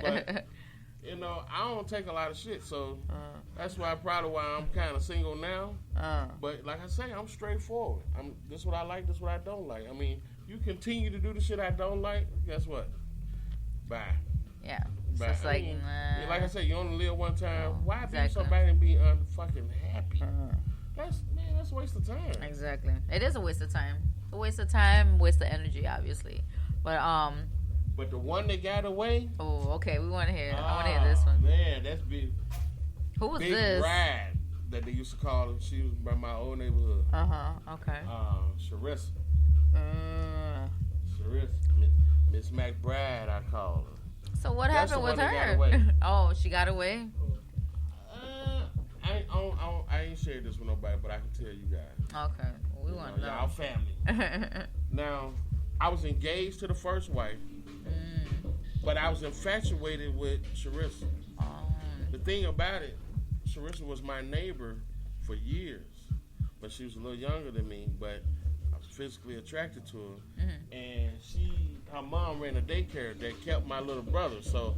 but you know, I don't take a lot of shit, so that's probably why I'm kind of single now. But like I say, I'm straightforward. This is what I like, this is what I don't like. I mean, you continue to do the shit I don't like, guess what? Bye. Yeah. Bye. It's like, like I said, you only live one time. Why be exactly. somebody and be unfucking happy? That's a waste of time. Exactly. It is a waste of time. A waste of time, waste of energy, obviously. But the one that got away. Oh, okay. We want to hear. I want to hear this one. Man, that's big. Who was Big this? Ride that they used to call her. She was by my old neighborhood. Okay. Sharissa. Sharissa. Miss McBride, I call her. So what happened with her? Oh, she got away. I ain't shared this with nobody, but I can tell you guys. Okay, we want to know. Y'all family. Now, I was engaged to the first wife, but I was infatuated with Sharissa. The thing about it, Sharissa was my neighbor for years, but she was a little younger than me, but I was physically attracted to her. And her mom ran a daycare that kept my little brother, so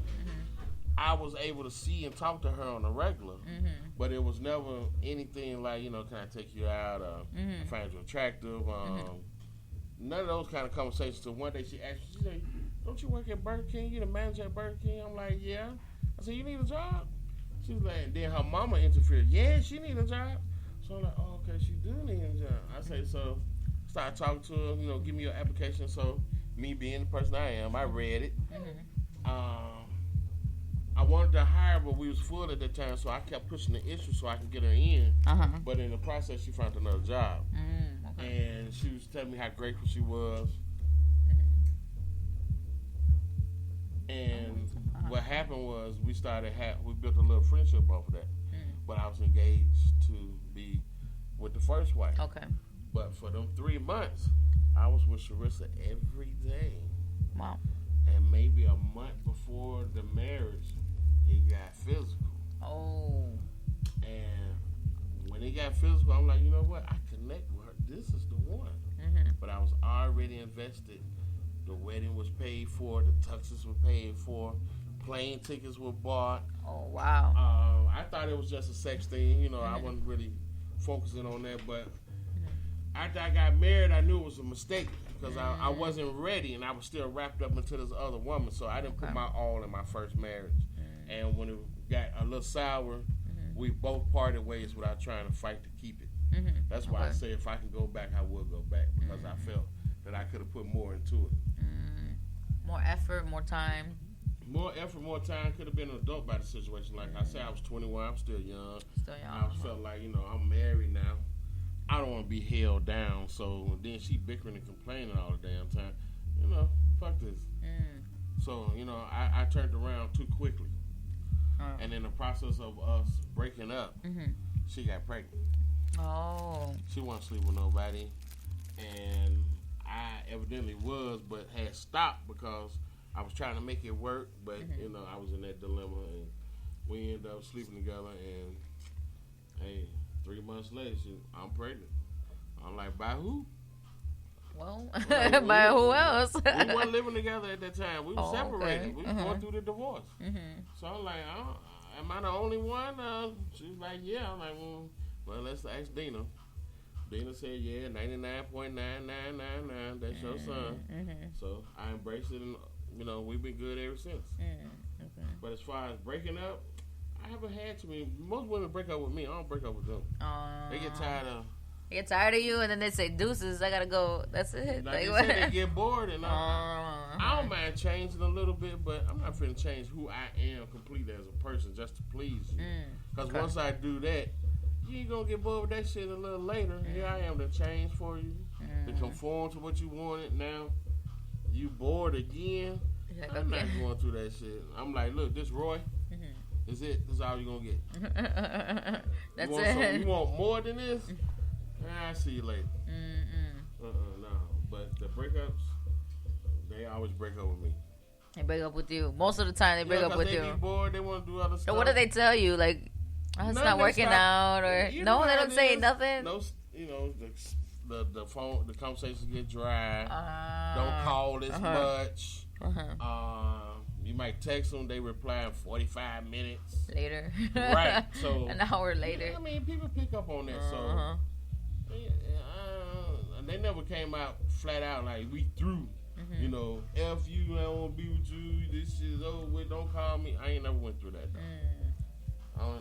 I was able to see and talk to her on a regular, but it was never anything like, can I take you out, I find you attractive, none of those kind of conversations. So one day she asked me, she said, don't you work at Burger King? You the manager at Burger King? I'm like, yeah. I said, you need a job? She was like, and then her mama interfered. Yeah, she need a job. So I'm like, oh, okay, she do need a job. I say, so start talking to her, give me your application. So me being the person I am, I read it. I wanted to hire, but we was full at that time, so I kept pushing the issue so I could get her in. But in the process, she found another job. And she was telling me how grateful she was. And what happened was we built a little friendship off of that. But I was engaged to be with the first wife. Okay. But for them 3 months, I was with Sharissa every day. Wow. And maybe a month before the marriage, it got physical. Oh. And when it got physical, I'm like, you know what? I connect with her. This is the one. But I was already invested. The wedding was paid for. The tuxes were paid for. Plane tickets were bought. Oh, wow. I thought it was just a sex thing. I wasn't really focusing on that. But after I got married, I knew it was a mistake because I wasn't ready, and I was still wrapped up into this other woman. So I didn't put my all in my first marriage. And when it got a little sour, we both parted ways without trying to fight to keep it. That's why I say if I could go back, I would go back because I felt that I could have put more into it. More effort, more time. More effort, more time. Could have been an adult by the situation. Like I said, I was 21. I'm still young. I felt like, I'm married now. I don't want to be held down. So then she bickering and complaining all the damn time. Fuck this. So, I turned around too quickly. And in the process of us breaking up, she got pregnant. Oh. She wasn't sleep with nobody. And I evidently was, but had stopped because I was trying to make it work. But, I was in that dilemma. And we ended up sleeping together. And, hey, 3 months later, I'm pregnant. I'm like, by who? Well, by who else? We weren't living together at that time. We were separated. Okay. We were going through the divorce. So I'm like, am I the only one? She was like, yeah. I'm like, well, let's ask Dina. Dina said, yeah, 99.9999. That's your son. So I embraced it, and we've been good ever since. But as far as breaking up, I haven't had to. Most women break up with me. I don't break up with them. They get tired of. They get tired of you, and then they say, deuces, I gotta go. That's it. Like they said, they get bored, and I don't mind changing a little bit, but I'm not finna change who I am completely as a person just to please you. Because once I do that, you ain't gonna get bored with that shit a little later. Here I am to change for you, to conform to what you wanted. Now, you bored again. Like, I'm not going through that shit. I'm like, look, this Roy. Is it? This is all you're gonna get. That's you want it. you want more than this? I'll see you later. No. But the breakups, they always break up with me. They break up with you. Most of the time, they break up with they you. Be bored. They want to do other stuff. So what do they tell you? Like, it's not working out, or no? They don't say nothing. No, the phone, the conversations get dry. Don't call as much. You might text them, they reply in 45 minutes later. Right. So an hour later. Yeah, I mean, people pick up on that. So they never came out flat out like we through. You know, F you, I don't want to be with you. This shit is over with. Don't call me. I ain't never went through that.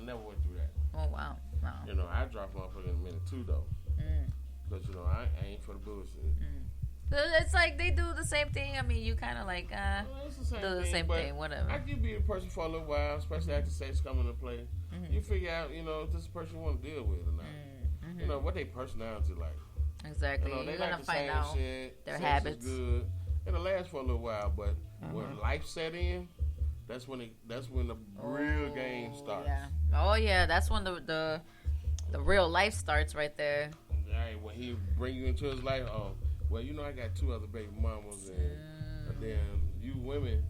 Never went through that. Oh wow. You know, I drop motherfucker in a minute too though. Because you know, I ain't for the bullshit. It's like they do the same thing. I mean, you kind of like it's the same do the same thing, whatever. I could be a person for a little while, especially after sex coming into play. You figure out, you know, if this person you want to deal with or not. You know, what their personality like. Exactly. You know, they You're like gonna the find same out shit. their Sex habits. Is good. It'll last for a little while, but when life set in, that's when the real game starts. Yeah. Oh yeah, that's when the real life starts right there. Right, when he bring you into his life, oh, well, you know, I got 2 other baby mamas, and then you women,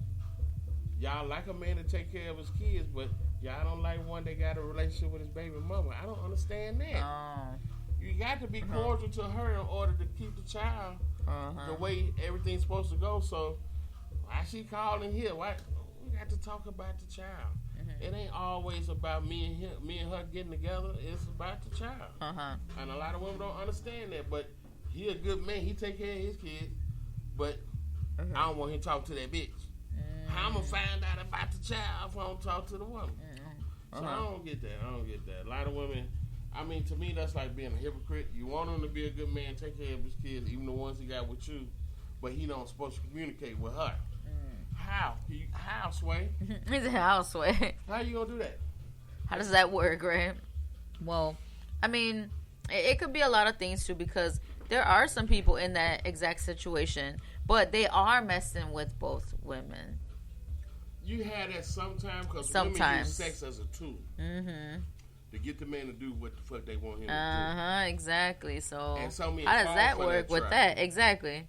y'all like a man to take care of his kids, but y'all don't like one that got a relationship with his baby mama. I don't understand that. You got to be cordial to her in order to keep the child the way everything's supposed to go. So why she calling here? Why we got to talk about the child? It ain't always about me and her getting together. It's about the child. And a lot of women don't understand that. But he a good man. He take care of his kids. But I don't want him to talk to that bitch. How I'm gonna find out about the child if I don't talk to the woman? So I don't get that. A lot of women. I mean, to me, that's like being a hypocrite. You want him to be a good man, take care of his kids, even the ones he got with you, but he don't supposed to communicate with her. How, Sway? He's a how, Sway. How you gonna do that? How does that work, right? Well, I mean, it could be a lot of things too, because there are some people in that exact situation, but they are messing with both women. You had that sometimes because women use sex as a tool. To get the man to do what the fuck they want him to do. Exactly. So how does that work with that? Exactly.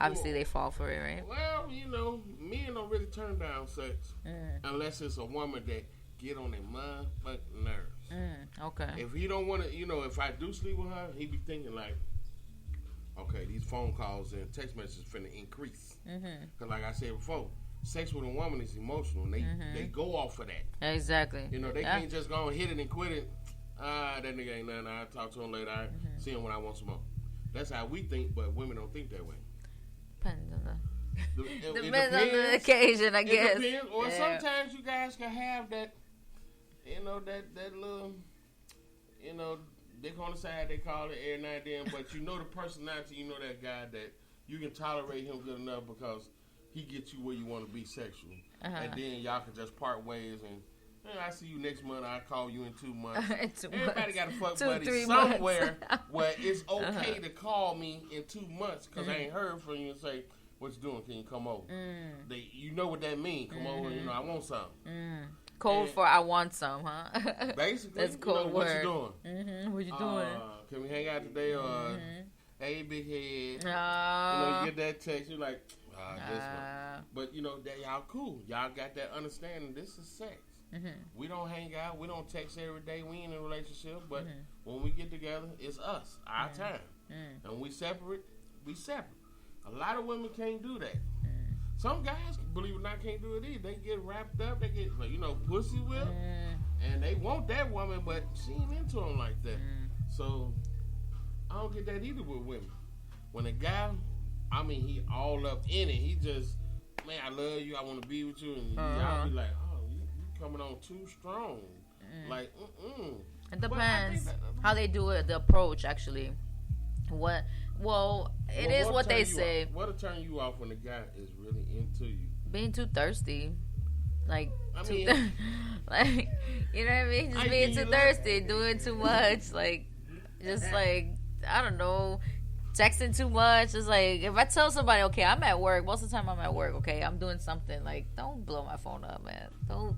Obviously, they fall for it, right? Well, you know, men don't really turn down sex unless it's a woman that get on their motherfucking nerves. Okay. If he don't want to, you know, if I do sleep with her, he be thinking like, okay, these phone calls and text messages finna increase. Because like I said before, sex with a woman is emotional. And they go off of that. Exactly. You know, they can't just go and hit it and quit it. That nigga ain't nothing. I'll talk to him later. I see him when I want some more. That's how we think, but women don't think that way. Depends on Depends on the occasion, I guess. Depends. Or sometimes you guys can have that, you know, that little, you know, dick on the side, they call it every now and then, but you know the personality, you know that guy that you can tolerate him good enough because he gets you where you want to be sexually. And then y'all can just part ways and, I see you next month, I'll call you in 2 months. Everybody got a fuck buddy somewhere where it's okay to call me in 2 months because I ain't heard from you and say, what you doing? Can you come over? You know what that means. Come over, you know, I want something. Code for I want some, huh? Basically, that's code what word. You doing? What you doing? Can we hang out today? Or, hey, big head. You know, you get that text, you're like, this one. But, you know, that y'all cool. Y'all got that understanding. This is sex. We don't hang out. We don't text every day. We ain't in a relationship. But when we get together, it's us, our time. And we separate, we separate. A lot of women can't do that. Some guys, believe it or not, can't do it either. They get wrapped up. They get, you know, pussy whipped. And they want that woman, but she ain't into them like that. So I don't get that either with women. When a guy, I mean, he all up in it. He just, man, I love you. I want to be with you. And y'all be like, coming on too strong. Like, It depends how they do it, the approach, actually. It is what they say. What'll turn you off when a guy is really into you? Being too thirsty. Like, you I know what I mean? Just being too thirsty, doing too much. Like, just like, I don't know, texting too much. It's like, if I tell somebody, okay, I'm at work, most of the time I'm at work, okay, I'm doing something, like, don't blow my phone up, man. Don't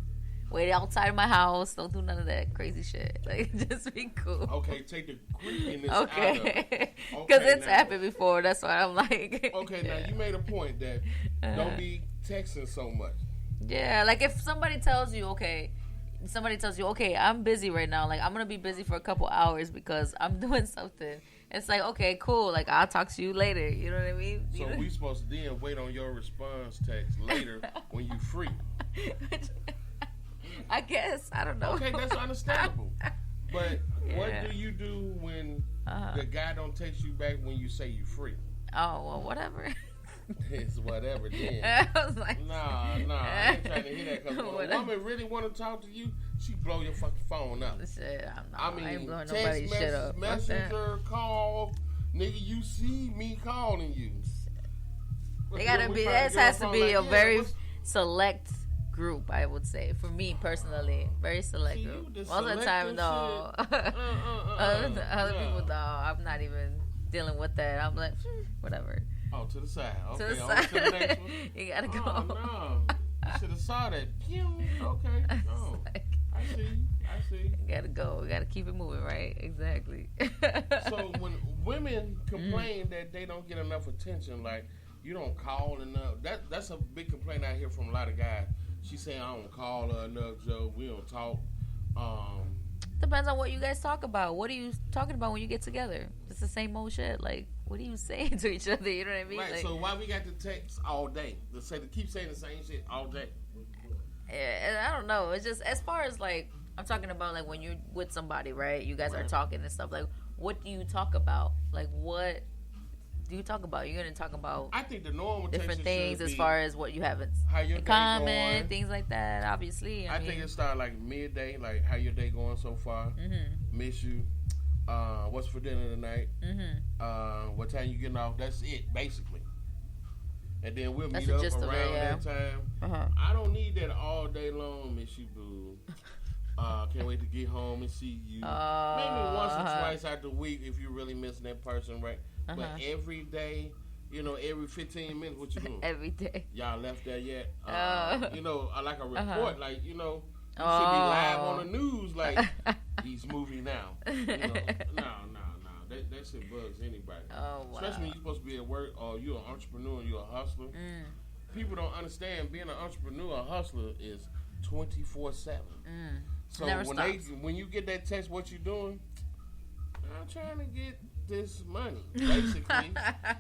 wait outside of my house. Don't do none of that crazy shit. Like, just be cool. Okay, take the creepiness out of it. Because it's happened before. That's why I'm like. Okay, now you made a point that don't be texting so much. Yeah, like if somebody tells you, okay, somebody tells you, okay, I'm busy right now. Like, I'm going to be busy for a couple hours because I'm doing something. It's like, okay, cool. Like, I'll talk to you later. You know what I mean? So we supposed to then wait on your response text later when you free. I guess. I don't know. Okay, that's understandable. But what do you do when the guy don't text you back when you say you free? Oh, well, whatever. It's whatever then. I was like, nah, I ain't trying to hear that. Because when a woman really want to talk to you, she blow your fucking phone up. Shit, I mean, I ain't blowing text nobody's shit up. messenger, call, nigga, you see me calling you. They gotta be. This has to be a very select group, I would say. For me personally, very select group. Most of the time, no. Other people, no. I'm not even dealing with that. I'm like, whatever. Oh, to the side. Okay, to the side. To the next one. You gotta go. Oh, no. You should have saw that. Okay. Oh, I see. You gotta go. We gotta keep it moving, right? Exactly. So when women complain that they don't get enough attention, like you don't call enough, that's a big complaint I hear from a lot of guys. She saying I don't call her enough, Joe. We don't talk. Depends on what you guys talk about. What are you talking about when you get together? It's the same old shit. Like, what are you saying to each other? You know what I mean? Right. Like, so why we got to text all day? To keep saying the same shit all day. Yeah, I don't know. It's just as far as like I'm talking about, like when you're with somebody, right? You guys are talking and stuff. Like, what do you talk about? Like, what do you talk about? You're gonna talk about. I think the normal different things as far as what you have in common, things like that. Obviously, I think it started like midday, like how your day going so far. Miss you. What's for dinner tonight? What time you getting off? That's it, basically. And then we'll meet up around that time. I don't need that all day long, miss you, boo. Can't wait to get home and see you. Maybe once or twice out the week if you're really missing that person, right? But every day, every 15 minutes, what you doing? Every day. Y'all left there yet? Like a report, like, you should be live on the news, like, he's moving now. No. That shit bugs anybody. Oh, wow. Especially when you're supposed to be at work or you're an entrepreneur and you're a hustler. People don't understand being an entrepreneur, a hustler is 24/7. So when you get that text, what you doing? I'm trying to get this money. Basically,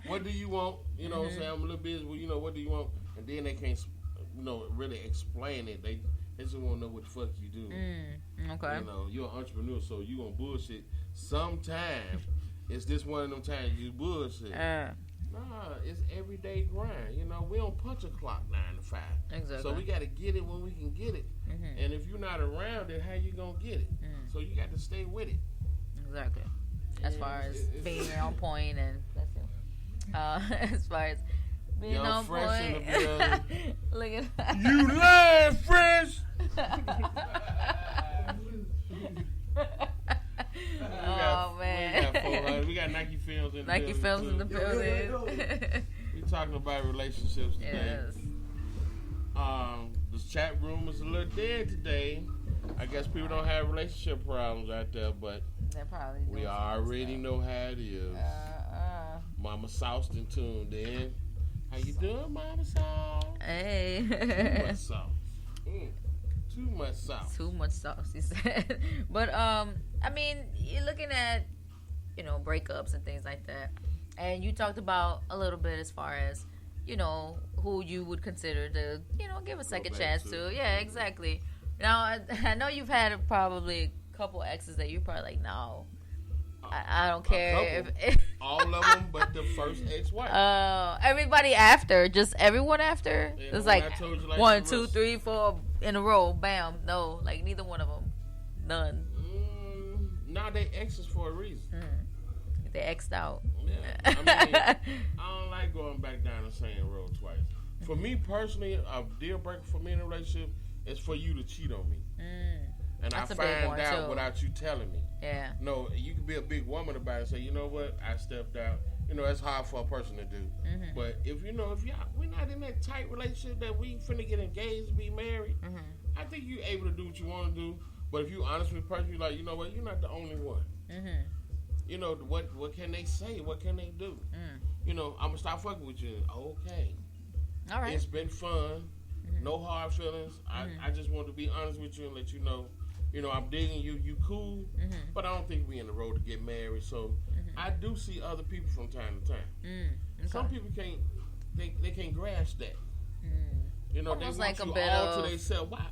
what do you want? You know what I'm saying? I'm a little busy. Well, what do you want? And then they can't, really explain it. They just want to know what the fuck you do. Okay. You're an entrepreneur, so you gonna bullshit. Sometimes it's this one of them times you bullshit. Nah, it's everyday grind. We don't punch a clock 9 to 5. Exactly. So we got to get it when we can get it. And if you're not around it, how you gonna get it? So you got to stay with it. Exactly. As far as being on point and as far as being on Fresh point. In the building. Look at that. You lying, Fresh. Man. We got Nike Films in the Nike building. Films in the building. We're talking about relationships today. Yes. The chat room is a little dead today. I guess people don't have relationship problems out there, but we already know how it is. Mama Sauston tuned in. How you doing, Mama Sauce? Hey. Too much sauce. Too much sauce. Too much sauce, he said. But you're looking at, breakups and things like that. And you talked about a little bit as far as, who you would consider to, give a second chance to. Yeah, exactly. Now, I know you've had probably a couple exes that you're probably like, no, I don't care. All of them but the first ex-wife. Everybody after. Just everyone after? Yeah, it's like 1, 2, 3, 4 in a row. Bam. No, like neither one of them. None. Nah, they exes for a reason. They exed out. Yeah. I don't like going back down the same road twice. For me personally, a deal breaker for me in a relationship is for you to cheat on me. And that's I find out too. Without you telling me. Yeah. No, you can be a big woman about it and say, you know what, I stepped out. It's hard for a person to do. But if we're not in that tight relationship that we finna get engaged, be married, I think you're able to do what you want to do. But if you honest with the person, you're like, you know what, you're not the only one. What can they say? What can they do? I'm gonna stop fucking with you. Okay. All right. It's been fun. No hard feelings. I just want to be honest with you and let you know, I'm digging you. You cool, but I don't think we in the road to get married. So I do see other people from time to time. Okay. Some people can't. They can't grasp that. Almost they want like you all to themselves. Why